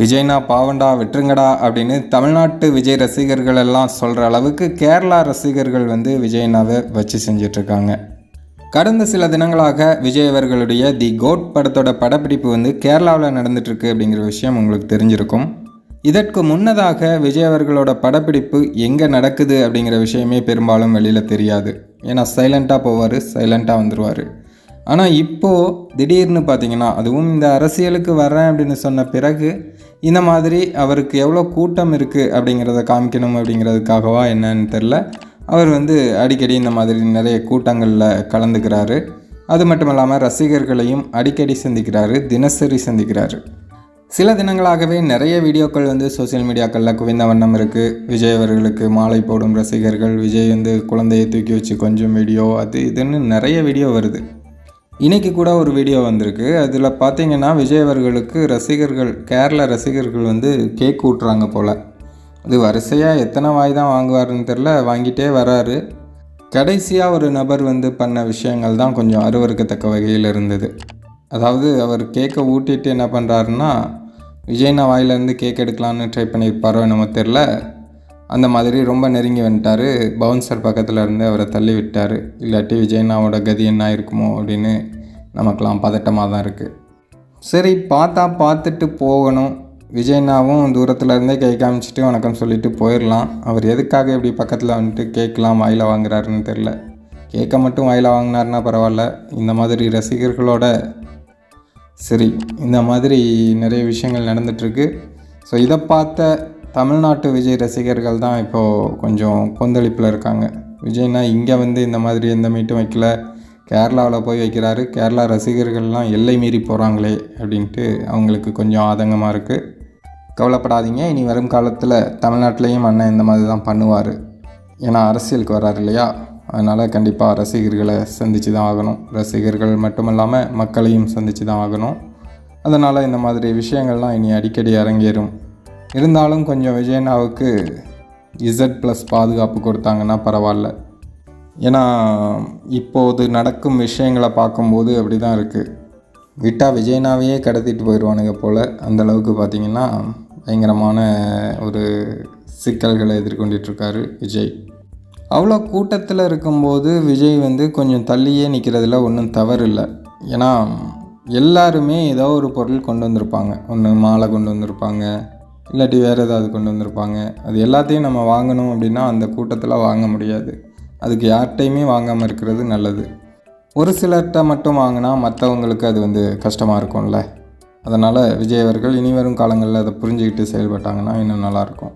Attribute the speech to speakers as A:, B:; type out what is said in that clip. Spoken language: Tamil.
A: விஜய்னா பாவண்டா விட்டுருங்கடா அப்படின்னு தமிழ்நாட்டு விஜய் ரசிகர்கள் எல்லாம் சொல்கிற அளவுக்கு கேரளா ரசிகர்கள் விஜயண்ணாவை வச்சு செஞ்சிட்ருக்காங்க. கடந்த சில தினங்களாக விஜய் அவர்களுடைய தி கோட் படத்தோட படப்பிடிப்பு கேரளாவில் நடந்துட்டுருக்கு அப்படிங்கிற விஷயம் உங்களுக்கு தெரிஞ்சிருக்கும். இதற்கு முன்னதாக விஜய் அவர்களோட படப்பிடிப்பு எங்கே நடக்குது அப்படிங்கிற விஷயமே பெரும்பாலும் வெளியில் தெரியாது. ஏன்னா சைலண்ட்டாக போவார், சைலண்ட்டாக வந்துடுவார். ஆனால் இப்போது திடீர்னு பார்த்திங்கன்னா, அதுவும் இந்த அரசியலுக்கு வரேன் அப்படின்னு சொன்ன பிறகு இந்த மாதிரி அவருக்கு எவ்வளோ கூட்டம் இருக்குது அப்படிங்கிறத காமிக்கணும் அப்படிங்கிறதுக்காகவா என்னன்னு தெரில, அவர் அடிக்கடி இந்த மாதிரி நிறைய கூட்டங்களில் கலந்துக்கிறாரு. அது மட்டும் இல்லாமல் ரசிகர்களையும் அடிக்கடி சந்திக்கிறாரு, தினசரி சந்திக்கிறாரு. சில தினங்களாகவே நிறைய வீடியோக்கள் சோசியல் மீடியாக்களில் குவிந்த வண்ணம் இருக்குது. விஜய் அவர்களுக்கு மாலை போடும் ரசிகர்கள், விஜய் குழந்தையை தூக்கி வச்சு கொஞ்சம் வீடியோ, அது இதுன்னு நிறைய வீடியோ வருது. இன்றைக்கி கூட ஒரு வீடியோ வந்திருக்கு. அதில் பார்த்திங்கன்னா விஜய் அவர்களுக்கு ரசிகர்கள், கேரள ரசிகர்கள் கேக் ஊட்டுறாங்க போல். அது வரிசையாக எத்தனை வாய் தான் வாங்குவாருன்னு தெரில, வாங்கிட்டே வராரு. கடைசியாக ஒரு நபர் பண்ண விஷயங்கள் தான் கொஞ்சம் அருவருக்கத்தக்க வகையில் இருந்தது. அதாவது அவர் கேக்கை ஊட்டிட்டு என்ன பண்ணுறாருன்னா, விஜய்னா வாயிலேருந்து கேக் எடுக்கலான்னு ட்ரை பண்ணியிருப்பாரோ என்னமோ தெரில, அந்த மாதிரி ரொம்ப நெருங்கி வந்துட்டார். பவுன்சர் பக்கத்தில் இருந்து அவரை தள்ளி விட்டார். இல்லாட்டி விஜயண்ணாவோட கதி என்ன இருக்குமோ அப்படின்னு நமக்கெலாம் பதட்டமாக தான் இருக்குது. சரி, பார்த்துட்டு போகணும். விஜயண்ணாவும் தூரத்தில் இருந்தே கை காமிச்சிட்டு வணக்கம் சொல்லிட்டு போயிடலாம். அவர் எதுக்காக இப்படி பக்கத்தில் கேட்கலாம் வாயில் வாங்குறாருன்னு தெரில. கேட்க மட்டும் வாயில் வாங்கினாருன்னா பரவாயில்ல, இந்த மாதிரி ரசிகர்களோட சரி இந்த மாதிரி நிறைய விஷயங்கள் நடந்துகிட்ருக்கு. ஸோ இதை பார்த்த தமிழ்நாட்டு விஜய் ரசிகர்கள் தான் இப்போது கொஞ்சம் கொந்தளிப்பில் இருக்காங்க. விஜய்னா இங்கே இந்த மாதிரி எந்த மீட்டும் வைக்கல, கேரளாவில் போய் வைக்கிறாரு, கேரளா ரசிகர்கள்லாம் எல்லை மீறி போகிறாங்களே அப்படின்ட்டு அவங்களுக்கு கொஞ்சம் ஆதங்கமாக இருக்குது. கவலைப்படாதீங்க, இனி வரும் காலத்தில் தமிழ்நாட்டிலையும் அண்ணன் இந்த மாதிரி தான் பண்ணுவார். ஏன்னா அரசியலுக்கு வர்றாரு இல்லையா, அதனால் கண்டிப்பாக ரசிகர்களை சந்தித்து தான் ஆகணும். ரசிகர்கள் மட்டும் இல்லாமல் மக்களையும் சந்தித்து தான் ஆகணும். அதனால் இந்த மாதிரி விஷயங்கள்லாம் இனி அடிக்கடி அரங்கேறும். இருந்தாலும் கொஞ்சம் விஜயண்ணாவுக்கு Z+ பாதுகாப்பு கொடுத்தாங்கன்னா பரவாயில்ல. ஏன்னா இப்போது நடக்கும் விஷயங்களை பார்க்கும்போது அப்படி தான் இருக்குது. விட்டால் விஜயண்ணாவையே கடத்திட்டு போயிடுவானுங்க போல். அந்தளவுக்கு பார்த்திங்கன்னா பயங்கரமான ஒரு சிக்கல்களை எதிர்கொண்டுட்ருக்காரு விஜய். அவ்வளோ கூட்டத்தில் இருக்கும்போது விஜய் கொஞ்சம் தள்ளியே நிற்கிறதுல ஒன்றும் தவறு இல்லை. ஏன்னா எல்லாருமே ஏதோ ஒரு பொருள் கொண்டு வந்திருப்பாங்க. ஒன்று மாலை கொண்டு வந்திருப்பாங்க, இல்லாட்டி வேறு ஏதாவது கொண்டு வந்திருப்பாங்க. அது எல்லாத்தையும் நம்ம வாங்கணும் அப்படின்னா அந்த கூட்டத்தில் வாங்க முடியாது. அதுக்கு யார்கிட்டையுமே வாங்காமல் இருக்கிறது நல்லது. ஒரு சிலர்கிட்ட மட்டும் வாங்கினா மற்றவங்களுக்கு அது கஷ்டமாக இருக்கும்ல. அதனால் விஜய் அவர்கள் இனி வரும் காலங்களில் அதை புரிஞ்சுக்கிட்டு செயல்பட்டாங்கன்னா இன்னும் நல்லாயிருக்கும்.